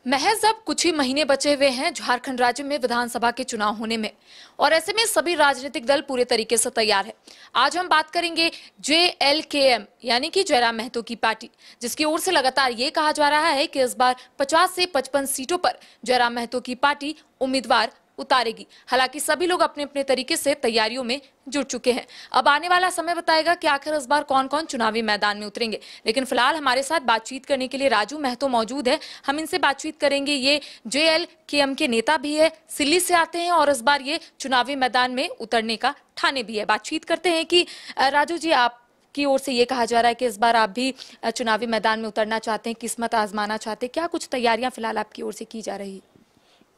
महज अब कुछ ही महीने बचे हुए हैं झारखंड राज्य में विधानसभा के चुनाव होने में और ऐसे में सभी राजनीतिक दल पूरे तरीके से तैयार है। आज हम बात करेंगे JLKM यानी कि जयराम महतो की पार्टी, जिसकी ओर से लगातार ये कहा जा रहा है कि इस बार 50 से 55 सीटों पर जयराम महतो की पार्टी उम्मीदवार उतारेगी। हालांकि सभी लोग अपने अपने तरीके से तैयारियों में जुट चुके हैं। अब आने वाला समय बताएगा कि आखिर इस बार कौन कौन चुनावी मैदान में उतरेंगे। लेकिन फिलहाल हमारे साथ बातचीत करने के लिए राजू महतो मौजूद है। हम इनसे बातचीत करेंगे। ये JLKM के नेता भी है, सिल्ली से आते हैं और इस बार ये चुनावी मैदान में उतरने का ठाने भी है। बातचीत करते हैं कि राजू जी, आप की ओर से ये कहा जा रहा है कि इस बार आप भी चुनावी मैदान में उतरना चाहते हैं, किस्मत आजमाना चाहते हैं। क्या कुछ तैयारियां फिलहाल आपकी ओर से की जा रही है?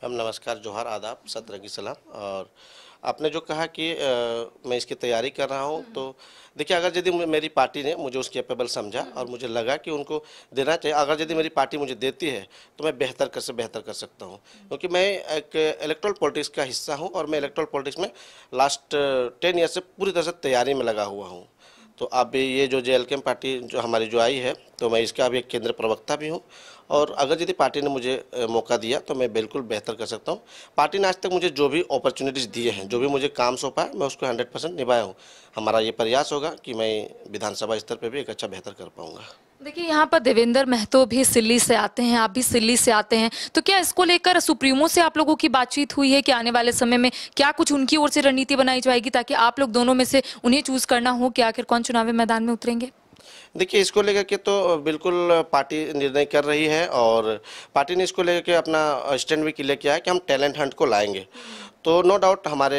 हम नमस्कार, जोहार, आदाब, सत्र की सलाम। और आपने जो कहा कि मैं इसकी तैयारी कर रहा हूं, तो देखिए, अगर यदि मेरी पार्टी ने मुझे उस कैपेबल समझा और मुझे लगा कि उनको देना चाहिए, अगर यदि मेरी पार्टी मुझे देती है तो मैं बेहतर कर सकता हूं, क्योंकि मैं एक इलेक्टोरल पॉलिटिक्स का हिस्सा हूं और मैं इलेक्टोरल पॉलिटिक्स में लास्ट 10 ईयर से पूरी तरह से तैयारी में लगा हुआ हूँ। तो अब ये जो JLKM पार्टी जो हमारी जो आई है, तो मैं इसका अभी एक केंद्र प्रवक्ता भी हूँ और अगर यदि पार्टी ने मुझे मौका दिया तो मैं बिल्कुल बेहतर कर सकता हूँ। पार्टी ने आज तक मुझे जो भी अपॉर्चुनिटीज़ दिए हैं, जो भी मुझे काम सौंपा है, मैं उसको 100% निभाया हूँ। हमारा ये प्रयास होगा कि मैं विधानसभा स्तर पर भी एक अच्छा बेहतर कर पाऊँगा। देखिए, यहाँ पर देवेंद्र महतो भी सिल्ली से आते हैं, आप भी सिल्ली से आते हैं, तो क्या इसको लेकर सुप्रीमो से आप लोगों की बातचीत हुई है कि आने वाले समय में क्या कुछ उनकी ओर से रणनीति बनाई जाएगी ताकि आप लोग दोनों में से उन्हें चूज करना हो कि आखिर कौन चुनावी मैदान में उतरेंगे? देखिए, इसको लेकर के तो बिल्कुल पार्टी निर्णय कर रही है और पार्टी ने इसको लेकर के अपना स्टैंड भी क्लियर किया है कि हम टैलेंट हंट को लाएंगे। तो नो डाउट हमारे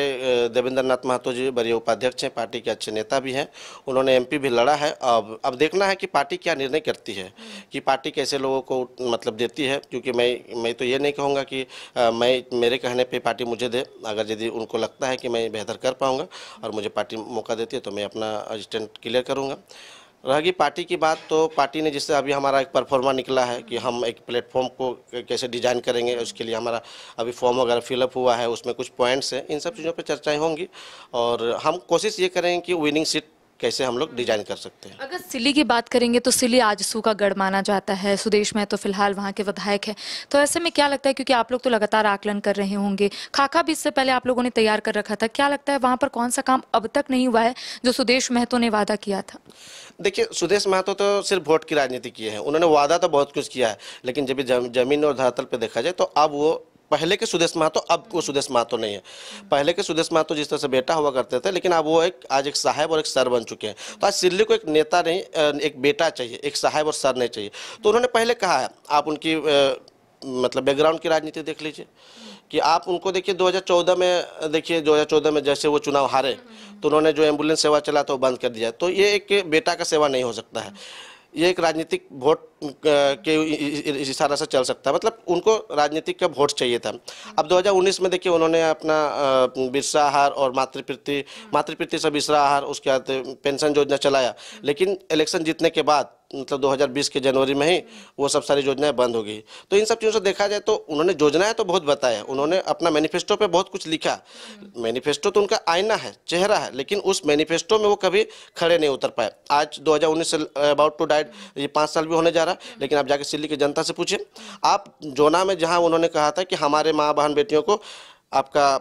देवेंद्र नाथ महतो जी वरीय उपाध्यक्ष हैं, पार्टी के अच्छे नेता भी हैं, उन्होंने MP भी लड़ा है। अब देखना है कि पार्टी क्या निर्णय करती है, कि पार्टी कैसे लोगों को मतलब देती है, क्योंकि मैं तो ये नहीं कहूँगा कि मैं मेरे कहने पे पार्टी मुझे दे। अगर यदि उनको लगता है कि मैं बेहतर कर पाऊँगा और मुझे पार्टी मौका देती है तो मैं अपना स्टैंड क्लियर करूँगा। रहेगी पार्टी की बात, तो पार्टी ने जिससे अभी हमारा एक परफॉर्मा निकला है कि हम एक प्लेटफॉर्म को कैसे डिजाइन करेंगे, उसके लिए हमारा अभी फॉर्म वगैरह फिलअप हुआ है, उसमें कुछ पॉइंट्स हैं, इन सब चीज़ों पे चर्चाएं होंगी और हम कोशिश ये करेंगे कि विनिंग सीट कैसे हम लोग डिजाइन कर सकते हैं। अगर सिल्ली की बात करेंगे तो सिल्ली आजसू का गढ़ माना जाता है, सुदेश महतो तो फिलहाल वहां के विधायक है, तो ऐसे में क्या लगता है, क्योंकि आप लोग तो लगातार आकलन कर रहे होंगे, खाका भी इससे पहले आप लोगों ने तैयार कर रखा था, क्या लगता है वहां पर कौन सा काम अब तक नहीं हुआ है जो सुदेश महतो ने वादा किया था? देखिए, सुदेश महतो तो सिर्फ वोट की राजनीति किए हैं, उन्होंने वादा तो बहुत कुछ किया है, लेकिन जब जमीन और धरातल पे देखा जाए तो अब वो पहले के सुदेश महतो, अब वो सुदेश महतो नहीं है। पहले के सुदेश महतो जिस तरह से बेटा हुआ करते थे, लेकिन अब वो आज एक साहब और एक सर बन चुके हैं। तो आज सिल्ली को एक नेता नहीं, एक बेटा चाहिए, एक साहब और सर नहीं चाहिए। तो उन्होंने पहले कहा है, आप उनकी मतलब बैकग्राउंड की राजनीति देख लीजिए कि आप उनको देखिए 2014 में, देखिए 2014 में जैसे वो चुनाव हारे तो उन्होंने जो एम्बुलेंस सेवा चला तो बंद कर दिया। तो ये एक बेटा का सेवा नहीं हो सकता है, ये एक राजनीतिक वोट के इशारा से चल सकता है, मतलब उनको राजनीतिक का वोट चाहिए था। अब 2019 में देखिए उन्होंने अपना बिरसा आहार और मातृप्रीति से बिरसा आहार, उसके बाद पेंशन योजना चलाया, लेकिन इलेक्शन जीतने के बाद मतलब 2020 के जनवरी में ही वो सब सारी योजनाएं बंद हो गई। तो इन सब चीज़ों से देखा जाए तो उन्होंने योजनाएं तो बहुत बताया, उन्होंने अपना मैनिफेस्टो पे बहुत कुछ लिखा। मैनिफेस्टो तो उनका आईना है, चेहरा है, लेकिन उस मैनिफेस्टो में वो कभी खड़े नहीं उतर पाए। आज 2019 से अबाउट टू डाइड ये 5 साल भी होने जा रहा है, लेकिन आप जाके सिल्ली की जनता से पूछिए। आप जोना में जहाँ उन्होंने कहा था कि हमारे माँ बहन बेटियों को आपका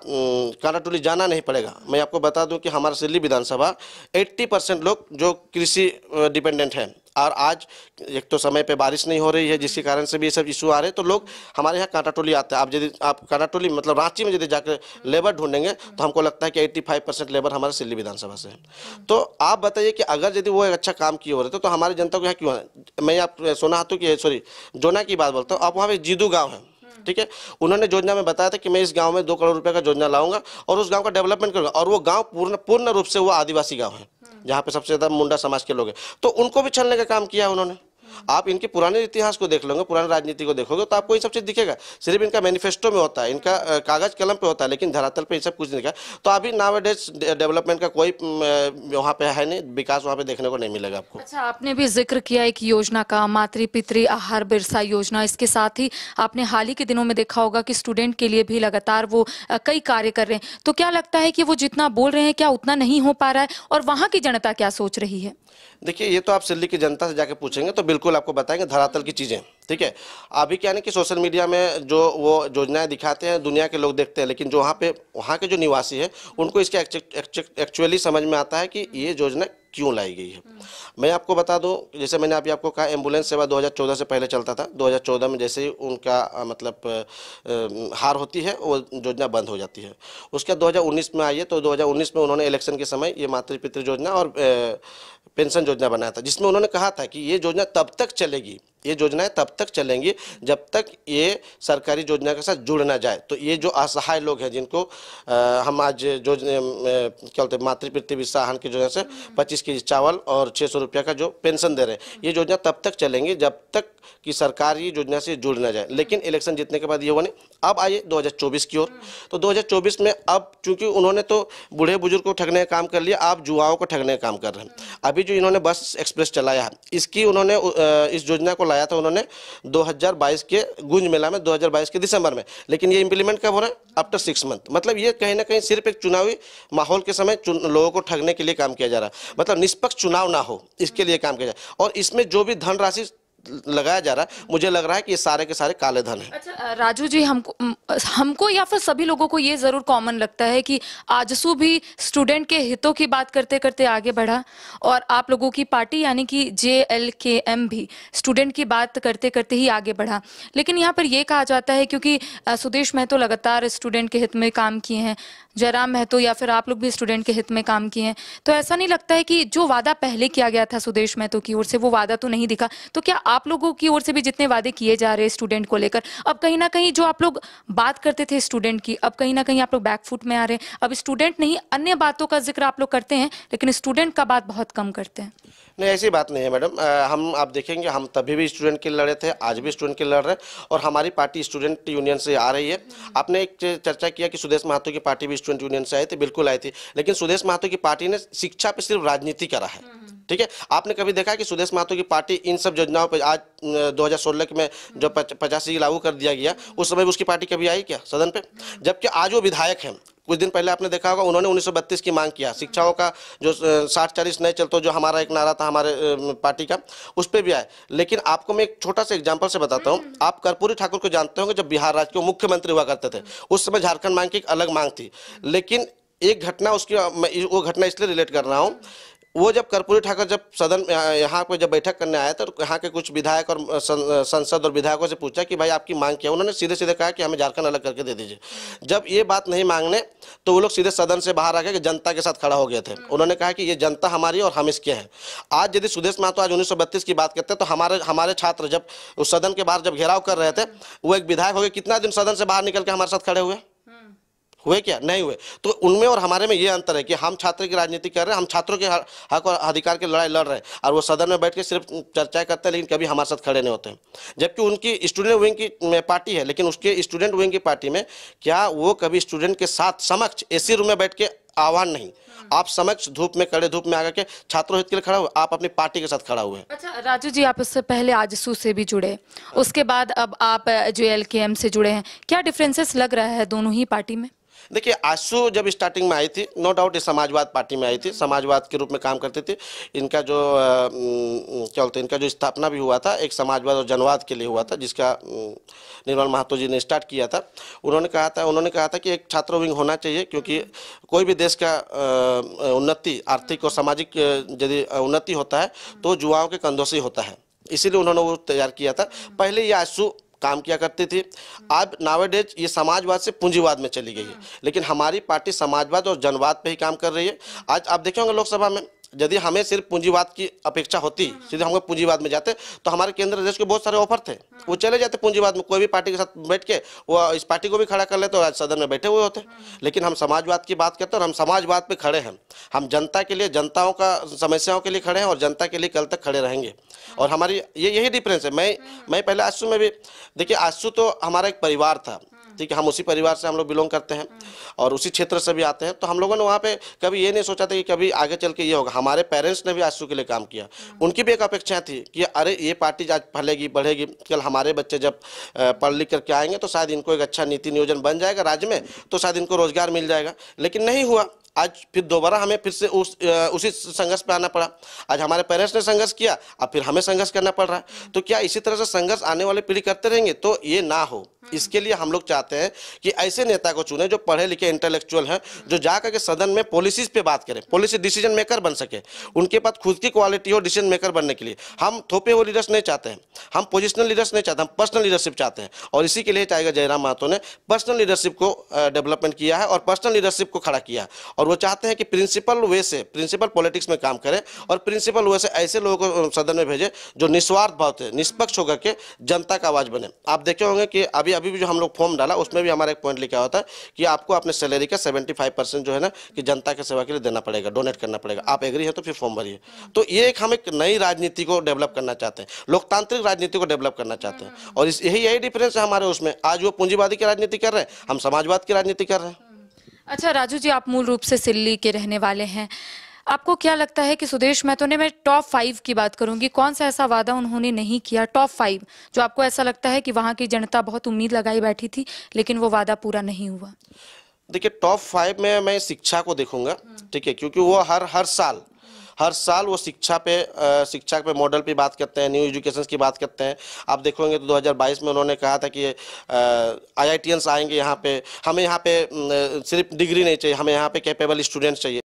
कांटाटोली जाना नहीं पड़ेगा, मैं आपको बता दूं कि हमारा सिल्ली विधानसभा 80% लोग जो कृषि डिपेंडेंट हैं, और आज एक तो समय पे बारिश नहीं हो रही है जिसके कारण से भी ये सब इशू आ रहे हैं, तो लोग हमारे यहाँ कांटाटोली आते हैं। आप यदि आप कांटाटोली मतलब रांची में यदि जाकर लेबर ढूंढेंगे तो हमको लगता है कि 85% लेबर हमारे सिल्ली विधानसभा से है। तो आप बताइए कि अगर यदि वो एक अच्छा काम किए हो रहे तो हमारी जनता को यहाँ क्यों है? मैं आप सोना हाथों की, सॉरी, जोना की बात बोलता हूँ। आप वहाँ पे जीदू गाँव है, ठीक है, उन्होंने योजना में बताया था कि मैं इस गांव में 2 करोड़ रुपए का योजना लाऊंगा और उस गांव का डेवलपमेंट करूंगा, और वो गांव पूर्ण रूप से वो आदिवासी गांव है जहां पे सबसे ज्यादा मुंडा समाज के लोग हैं, तो उनको भी छलने का काम किया उन्होंने। आप इनके पुराने इतिहास को देख लोगे, पुरानी राजनीति को देखोगे तो आपको ये सब चीज दिखेगा। सिर्फ इनका मैनिफेस्टो में होता है, इनका कागज कलम पे होता है, लेकिन धरातल पे ये सब कुछ नहीं दिखा। तो अभी नाउअडेज डेवलपमेंट का कोई वहाँ पे है नहीं, विकास वहाँ पे देखने को नहीं मिलेगा आपको। अच्छा, आपने भी जिक्र किया एक योजना का, मातृ पितृ आहार बिरसा योजना, इसके साथ ही आपने हाल ही के दिनों में देखा होगा कि स्टूडेंट के लिए भी लगातार वो कई कार्य कर रहे हैं, तो क्या लगता है कि वो जितना बोल रहे हैं क्या उतना नहीं हो पा रहा है, और वहाँ की जनता क्या सोच रही है? देखिए, ये तो आप सिल्ली की जनता से जाके पूछेंगे तो बिल्कुल बिल्कुल आपको बताएंगे धरातल की चीज़ें, ठीक है। अभी क्या है ना कि सोशल मीडिया में जो वो योजनाएं दिखाते हैं दुनिया के लोग देखते हैं, लेकिन जो वहाँ के जो निवासी है उनको इसका एक्चुअली समझ में आता है कि ये योजना क्यों लाई गई है। मैं आपको बता दूं, जैसे मैंने अभी आपको कहा एम्बुलेंस सेवा 2014 से पहले चलता था। 2014 में जैसे ही उनका हार होती है वो योजना बंद हो जाती है। उसके बाद 2019 में आई है, तो 2019 में उन्होंने इलेक्शन के समय ये मातृ पितृ योजना और पेंशन योजना बनाया था, जिसमें उन्होंने कहा था कि ये योजना तब तक चलेगी, ये योजनाएं तब तक चलेंगी जब तक ये सरकारी योजना के साथ जुड़ ना जाए। तो ये जो असहाय लोग हैं जिनको हम आज जो क्या बोलते हैं मातृ पितृ वित्तसहायता की योजना से 25 केजी चावल और 600 रुपये का जो पेंशन दे रहे हैं, ये योजना तब तक चलेंगी जब तक कि सरकारी योजना से जुड़ ना जाए। लेकिन इलेक्शन जीतने के बाद ये हुआ नहीं। अब आइए 2024 की ओर, तो 2024 में अब चूंकि उन्होंने तो बूढ़े बुजुर्ग को ठगने का काम कर लिया, अब युवाओं को ठगने का काम कर रहे हैं। अभी जो इन्होंने बस एक्सप्रेस चलाया है, इसकी उन्होंने इस योजना को लाया था उन्होंने 2022 के गुंज मेला में 2022 के दिसंबर में, लेकिन ये इंप्लीमेंट कब हो रहा है? After 6 month. मतलब ये कहीं ना कहीं सिर्फ एक चुनावी माहौल के समय लोगों को ठगने के लिए काम किया जा रहा है। मतलब निष्पक्ष चुनाव ना हो इसके लिए काम किया जा रहा है। और इसमें जो भी धनराशि लगाया जा रहा है, मुझे लग रहा है कि ये सारे के सारे काले धन है। अच्छा राजू जी, हमको या फिर सभी लोगों को ये जरूर कॉमन लगता है कि आजसू भी स्टूडेंट के हितों की बात करते करते आगे बढ़ा, और आप लोगों की पार्टी यानी कि JLKM भी स्टूडेंट की बात करते करते ही आगे बढ़ा। लेकिन यहाँ पर ये कहा जाता है, क्योंकि सुदेश महतो लगातार स्टूडेंट के हित में काम किए हैं, जयराम महतो या फिर आप लोग भी स्टूडेंट के हित में काम किए हैं, तो ऐसा नहीं लगता है कि जो वादा पहले किया गया था सुदेश महतो की ओर से वो वादा तो नहीं दिखा? तो क्या आप लोगों की ओर से भी जितने वादे किए जा रहे हैं स्टूडेंट को लेकर, अब कहीं ना कहीं जो आप लोग बात करते थे स्टूडेंट की, अब कहीं ना कहीं आप लोग बैकफुट में आ रहे हैं? अब स्टूडेंट नहीं, अन्य बातों का जिक्र आप लोग करते हैं लेकिन स्टूडेंट का बात बहुत कम करते हैं। नहीं, ऐसी बात नहीं है मैडम। हम आप देखेंगे, हम तभी भी स्टूडेंट के लिए लड़े थे, आज भी स्टूडेंट के लिए लड़ रहे हैं, और हमारी पार्टी स्टूडेंट यूनियन से आ रही है। आपने एक चर्चा किया कि सुदेश महतो की पार्टी भी स्टूडेंट यूनियन से आई थी, बिल्कुल आई थी, लेकिन सुदेश महतो की पार्टी ने शिक्षा पे सिर्फ राजनीति करा है, ठीक है। आपने कभी देखा कि सुदेश महतो की पार्टी इन सब योजनाओं पर, आज 2016 में जो 85 लागू कर दिया गया, उस समय उसकी पार्टी कभी आई क्या सदन पे? जबकि आज वो विधायक हैं। कुछ दिन पहले आपने देखा होगा उन्होंने 1932 की मांग किया, शिक्षाओं का जो 60-40 नए चलते, जो हमारा एक नारा था हमारे पार्टी का, उस पर भी आए। लेकिन आपको मैं एक छोटा सा एग्जांपल से बताता हूँ। आप कर्पूरी ठाकुर को जानते होंगे, जब बिहार राज्य के मुख्यमंत्री हुआ करते थे, उस समय झारखंड मांग की एक अलग मांग थी। लेकिन एक घटना उसकी, वो घटना इसलिए रिलेट कर रहा हूँ, वो जब कर्पूरी ठाकुर जब सदन यहाँ पे जब बैठक करने आया था, तो यहाँ के कुछ विधायक और संसद और विधायकों से पूछा कि भाई आपकी मांग क्या है? उन्होंने सीधे सीधे कहा कि हमें झारखंड अलग करके दे दीजिए। जब ये बात नहीं मांगने, तो वो लोग सीधे सदन से बाहर आके जनता के साथ खड़ा हो गए थे। उन्होंने कहा कि ये जनता हमारी और हम इसके हैं। आज यदि सुदेश महतो आज 1932 की बात करते हैं, तो हमारे छात्र जब उस सदन के बाहर जब घेराव कर रहे थे, वो एक विधायक हो गए, कितना दिन सदन से बाहर निकल के हमारे साथ खड़े हुए क्या? नहीं हुए। तो उनमें और हमारे में ये अंतर है कि हम छात्र की राजनीति कर रहे हैं, हम छात्रों के हक और अधिकार की लड़ाई लड़ रहे हैं, और वो सदन में बैठ के सिर्फ चर्चाएं करते हैं, लेकिन कभी हमारे साथ खड़े नहीं होते हैं। जबकि उनकी स्टूडेंट विंग की पार्टी है, लेकिन उसके स्टूडेंट विंग की पार्टी में क्या वो कभी स्टूडेंट के साथ समक्ष AC रूम में बैठ के आह्वान नहीं, आप समक्ष धूप में कड़े धूप में आकर के छात्रों हित के लिए खड़ा हुए, आप अपनी पार्टी के साथ खड़ा हुए। अच्छा राजू जी, आप इससे पहले आजसू से भी जुड़े, उसके बाद अब आप JLKM से जुड़े हैं, क्या डिफरेंसेस लग रहा है दोनों ही पार्टी में? देखिए, आजसू जब स्टार्टिंग में आई थी, नो डाउट ये समाजवाद पार्टी में आई थी, समाजवाद के रूप में काम करती थी। इनका जो क्या बोलते हैं, इनका जो स्थापना भी हुआ था एक समाजवाद और जनवाद के लिए हुआ था, जिसका निर्मल महतो जी ने स्टार्ट किया था। उन्होंने कहा था कि एक छात्र विंग होना चाहिए, क्योंकि कोई भी देश का उन्नति, आर्थिक और सामाजिक यदि उन्नति होता है तो युवाओं के कंधों से होता है। इसीलिए उन्होंने वो तैयार किया था। पहले ये आजसू काम किया करती थी, अब नावेडेज ये समाजवाद से पूंजीवाद में चली गई है, लेकिन हमारी पार्टी समाजवाद और जनवाद पे ही काम कर रही है। आज आप देखेंगे लोकसभा में, यदि हमें सिर्फ पूंजीवाद की अपेक्षा होती, सीधे हम पूंजीवाद में जाते, तो हमारे केंद्र देश के बहुत सारे ऑफर थे, वो चले जाते पूंजीवाद में, कोई भी पार्टी के साथ बैठ के वो इस पार्टी को भी खड़ा कर लेते और आज सदन में बैठे हुए होते। लेकिन हम समाजवाद की बात करते हैं और हम समाजवाद पे खड़े हैं। हम जनता के लिए, जनताओं का समस्याओं के लिए खड़े हैं और जनता के लिए कल तक खड़े रहेंगे। और हमारी यही डिफरेंस है। मैं पहले आजसू में भी, देखिए आजसू तो हमारा एक परिवार था, ठीक है, हम उसी परिवार से हम लोग बिलोंग करते हैं और उसी क्षेत्र से भी आते हैं। तो हम लोगों ने वहाँ पे कभी ये नहीं सोचा था कि कभी आगे चल के ये होगा। हमारे पेरेंट्स ने भी आजसू के लिए काम किया, उनकी भी एक अपेक्षा थी कि अरे ये पार्टी आज फैलेगी बढ़ेगी, कल हमारे बच्चे जब पढ़ लिख करके आएंगे तो शायद इनको एक अच्छा नीति नियोजन बन जाएगा राज्य में, तो शायद इनको रोजगार मिल जाएगा। लेकिन नहीं हुआ। आज फिर दोबारा हमें फिर से उसी संघर्ष पे आना पड़ा। आज हमारे पेरेंट्स ने संघर्ष किया, अब फिर हमें संघर्ष करना पड़ रहा है। तो क्या इसी तरह से संघर्ष आने वाले पीढ़ी करते रहेंगे? तो ये ना हो, इसके लिए हम लोग चाहते हैं कि ऐसे नेता को चुने जो पढ़े लिखे इंटेलेक्चुअल हैं, जो जाकर के सदन में पॉलिसीज पे बात करें, पॉलिसी डिसीजन मेकर बन सके, उनके पास खुद की क्वालिटी हो डिसीजन मेकर बनने के लिए। हम थोपे हुए लीडर्स नहीं चाहते हैं, हम पोजिशनल लीडर्स नहीं चाहते, हम पर्सनल लीडरशिप चाहते हैं। और इसी के लिए टाइगर जयराम महतो ने पर्सनल लीडरशिप को डेवलपमेंट किया है और पर्सनल लीडरशिप को खड़ा किया है। और वो चाहते हैं कि प्रिंसिपल वे से, प्रिंसिपल पॉलिटिक्स में काम करें और प्रिंसिपल वे से ऐसे लोगों को सदन में भेजे जो निस्वार्थ भाव से, निष्पक्ष होकर के जनता का आवाज बने। आप देखे होंगे कि अभी भी जो हम लोग फॉर्म डाला उसमें भी हमारा एक पॉइंट लिखा होता है कि आपको अपने सैलरी का 75% जो है ना कि जनता की सेवा के लिए देना पड़ेगा, डोनेट करना पड़ेगा। आप एग्री है तो फिर फॉर्म भरिए। तो ये हम एक नई राजनीति को डेवलप करना चाहते हैं, लोकतांत्रिक राजनीति को डेवलप करना चाहते हैं। और यही डिफरेंस है हमारे उसमें। आज वो पूंजीवादी की राजनीति कर रहे हैं, हम समाजवाद की राजनीति कर रहे हैं। अच्छा राजू जी, आप मूल रूप से सिल्ली के रहने वाले हैं, आपको क्या लगता है कि सुदेश महतो ने, मैं टॉप 5 की बात करूंगी, कौन सा ऐसा वादा उन्होंने नहीं किया, टॉप 5 जो आपको ऐसा लगता है कि वहां की जनता बहुत उम्मीद लगाई बैठी थी लेकिन वो वादा पूरा नहीं हुआ? देखिए, टॉप 5 में मैं शिक्षा को देखूंगा, ठीक है, क्योंकि वो हर साल वो शिक्षा पे मॉडल पे बात करते हैं, न्यू एजुकेशन की बात करते हैं। आप देखोगे तो 2022 में उन्होंने कहा था कि IITians आएंगे यहाँ पे, हमें यहाँ पे सिर्फ डिग्री नहीं चाहिए, हमें यहाँ पे कैपेबल स्टूडेंट्स चाहिए।